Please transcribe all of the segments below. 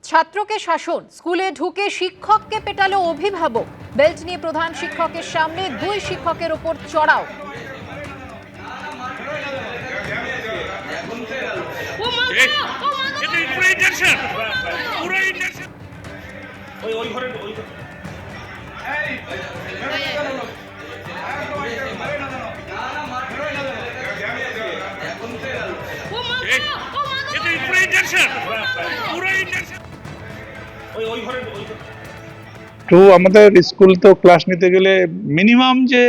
ছাত্রকে শাসন, স্কুলে ঢুকে শিক্ষককে পেটালো অভিভাবক। বেল্ট নিয়ে প্রধান শিক্ষকের সামনে দুই শিক্ষকের ওপর চড়াও। তো আমাদের স্কুল তো ক্লাস নিতে গেলে মিনিমাম যে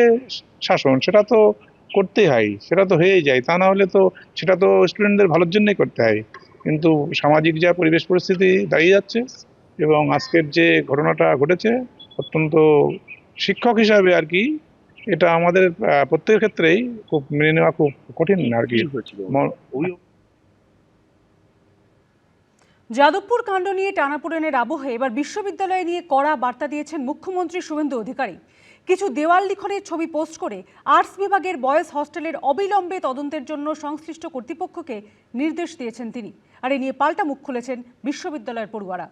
শাসন সেটা তো করতেই হয়, সেটা তো হয়েই যায়। তা না হলে তো সেটা তো স্টুডেন্টদের ভালোর জন্যই করতে হয়। কিন্তু সামাজিক যা পরিবেশ পরিস্থিতি দাঁড়িয়ে যাচ্ছে এবং আজকের যে ঘটনাটা ঘটেছে, অত্যন্ত শিক্ষক হিসাবে আর কি এটা আমাদের প্রত্যেকের ক্ষেত্রেই খুব মেনে নেওয়া খুব কঠিন আর কি। যাদবপুর কাণ্ড নিয়ে টানাপোড়েনের আবহে এবার বিশ্ববিদ্যালয় নিয়ে কড়া বার্তা দিয়েছেন মুখ্যমন্ত্রী শুভেন্দু অধিকারী। কিছু দেওয়াল লিখনের ছবি পোস্ট করে আর্টস বিভাগের বয়েজ হস্টেলের অবিলম্বে তদন্তের জন্য সংশ্লিষ্ট কর্তৃপক্ষকে নির্দেশ দিয়েছেন তিনি। আর এ নিয়ে পাল্টা মুখ খুলেছেন বিশ্ববিদ্যালয়ের পড়ুয়ারা।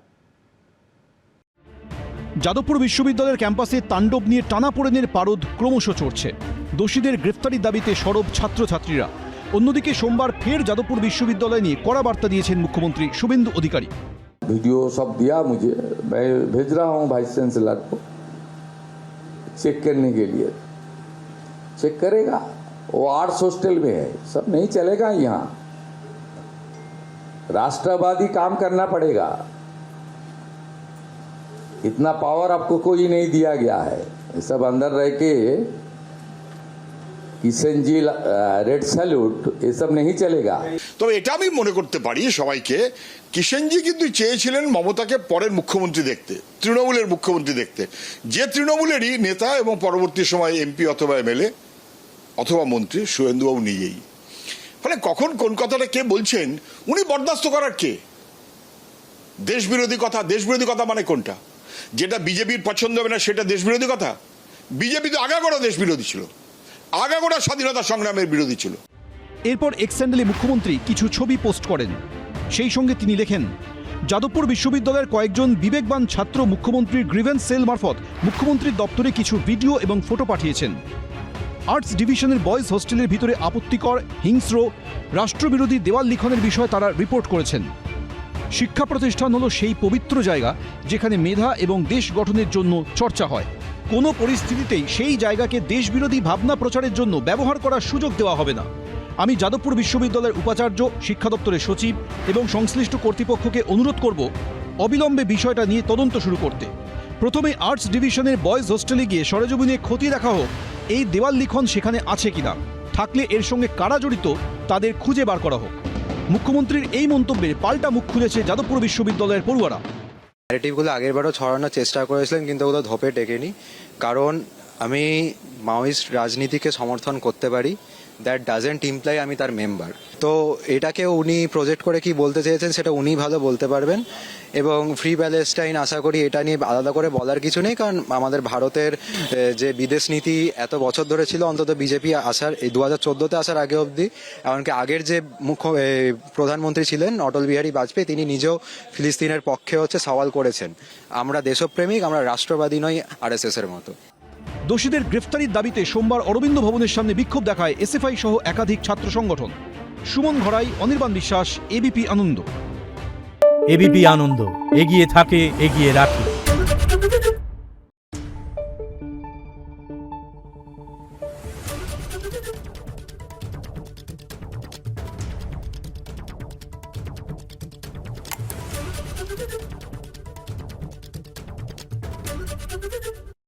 যাদবপুর বিশ্ববিদ্যালয়ের ক্যাম্পাসে তাণ্ডব নিয়ে টানাপোড়েনের পারদ ক্রমশ চড়ছে। দোষীদের গ্রেফতারির দাবিতে সরব ছাত্রছাত্রীরা। অন্যদিকে সোমবার ফের যাদবপুর বিশ্ববিদ্যালয় নিয়ে কড়া বার্তা দিয়েছেন মুখ্যমন্ত্রী শুভেন্দু অধিকারী। वीडियो सब दिया मुझे, मैं भेज रहा हूँ वाइस चांसलर को चेक करने के लिए। चेक करेगा, वो आर्ट्स हॉस्टल में है, सब नहीं चलेगा। यहाँ राष्ट्रवादी काम करना पड़ेगा, इतना पावर आपको कोई नहीं दिया गया है। सब अंदर रह के কিষেন জি রেড স্যালুট এসব নেই চলেগা। তবে এটা আমি মনে করতে পারি সবাইকে, কিষেনজি কিন্তু চেয়েছিলেন মমতাকে পরের মুখ্যমন্ত্রী দেখতে, তৃণমূলের মুখ্যমন্ত্রী দেখতে, যে তৃণমূলেরই নেতা এবং পরবর্তী সময় এমপি অথবা এমএলএ অথবা মন্ত্রী শুভেন্দুবাবু নিজেই। ফলে কখন কোন কথাটা কে বলছেন উনি বরদাস্ত করার কে? দেশবিরোধী কথা, দেশবিরোধী কথা মানে কোনটা? যেটা বিজেপির পছন্দ হবে না সেটা দেশবিরোধী কথা? বিজেপি তো আগাগোড়া দেশবিরোধী ছিল, আগাগোড়া স্বাধীনতা সংগ্রামের বিরোধী ছিল। এরপর এক্স হ্যান্ডেলে মুখ্যমন্ত্রী কিছু ছবি পোস্ট করেন। সেই সঙ্গে তিনি লেখেন, যাদবপুর বিশ্ববিদ্যালয়ের কয়েকজন বিবেকবান ছাত্র মুখ্যমন্ত্রীর গ্রিভেন্স সেল মারফত মুখ্যমন্ত্রীর দপ্তরে কিছু ভিডিও এবং ফটো পাঠিয়েছেন। আর্টস ডিভিশনের বয়েজ হোস্টেলের ভিতরে আপত্তিকর, হিংস্র, রাষ্ট্রবিরোধী দেওয়াল লিখনের বিষয়ে তারা রিপোর্ট করেছেন। শিক্ষা প্রতিষ্ঠান হলো সেই পবিত্র জায়গা যেখানে মেধা এবং দেশ গঠনের জন্য চর্চা হয়। কোনো পরিস্থিতিতেই সেই জায়গাকে দেশবিরোধী ভাবনা প্রচারের জন্য ব্যবহার করার সুযোগ দেওয়া হবে না। আমি যাদবপুর বিশ্ববিদ্যালয়ের উপাচার্য, শিক্ষা দপ্তরের সচিব এবং সংশ্লিষ্ট কর্তৃপক্ষকে অনুরোধ করব অবিলম্বে বিষয়টা নিয়ে তদন্ত শুরু করতে। প্রথমে আর্টস ডিভিশনের বয়েজ হোস্টেলে গিয়ে সরেজমিনে খতিয়ে দেখা হোক এই দেওয়াল লিখন সেখানে আছে কিনা, থাকলে এর সঙ্গে কারা জড়িত তাদের খুঁজে বার করা হোক। মুখ্যমন্ত্রীর এই মন্তব্যের পাল্টা মুখ খুলেছে যাদবপুর বিশ্ববিদ্যালয়ের পড়ুয়ারা। ন্যারেটিভগুলো আগেরবারও ছড়ানোর চেষ্টা করেছিলেন, কিন্তু ওগুলো ধোপে টেকেনি। কারণ আমি মাওয়িস্ট রাজনীতিকে সমর্থন করতে পারি, দ্যাট ডাজেন্ট ইমপ্লাই আমি তার মেম্বার। তো এটাকে উনি প্রজেক্ট করে কি বলতে চেয়েছেন সেটা উনি ভালো বলতে পারবেন। এবং ফ্রি প্যালেস্টাইন আশা করি এটা নিয়ে আলাদা করে বলার কিছু নেই, কারণ আমাদের ভারতের যে বিদেশ নীতি এত বছর ধরে ছিল, অন্তত বিজেপি আসার এই 2014-তে আসার আগে অবধি, এমনকি আগের যে প্রধানমন্ত্রী ছিলেন অটল বিহারী বাজপেয়ী, তিনি নিজেও ফিলিস্তিনের পক্ষে সওয়াল করেছেন। আমরা দেশপ্রেমিক, আমরা রাষ্ট্রবাদী নই আরএসএস এর মতো। দোষীদের গ্রেফতারির দাবিতে সোমবার অরবিন্দ ভবনের সামনে বিক্ষোভ দেখায় এসএফআই সহ একাধিক ছাত্র সংগঠন। সুমন ঘরাই, অনির্বাণ বিশ্বাস, এবিপি আনন্দ। এবিপি আনন্দ, এগিয়ে থাকে, এগিয়ে রাখে।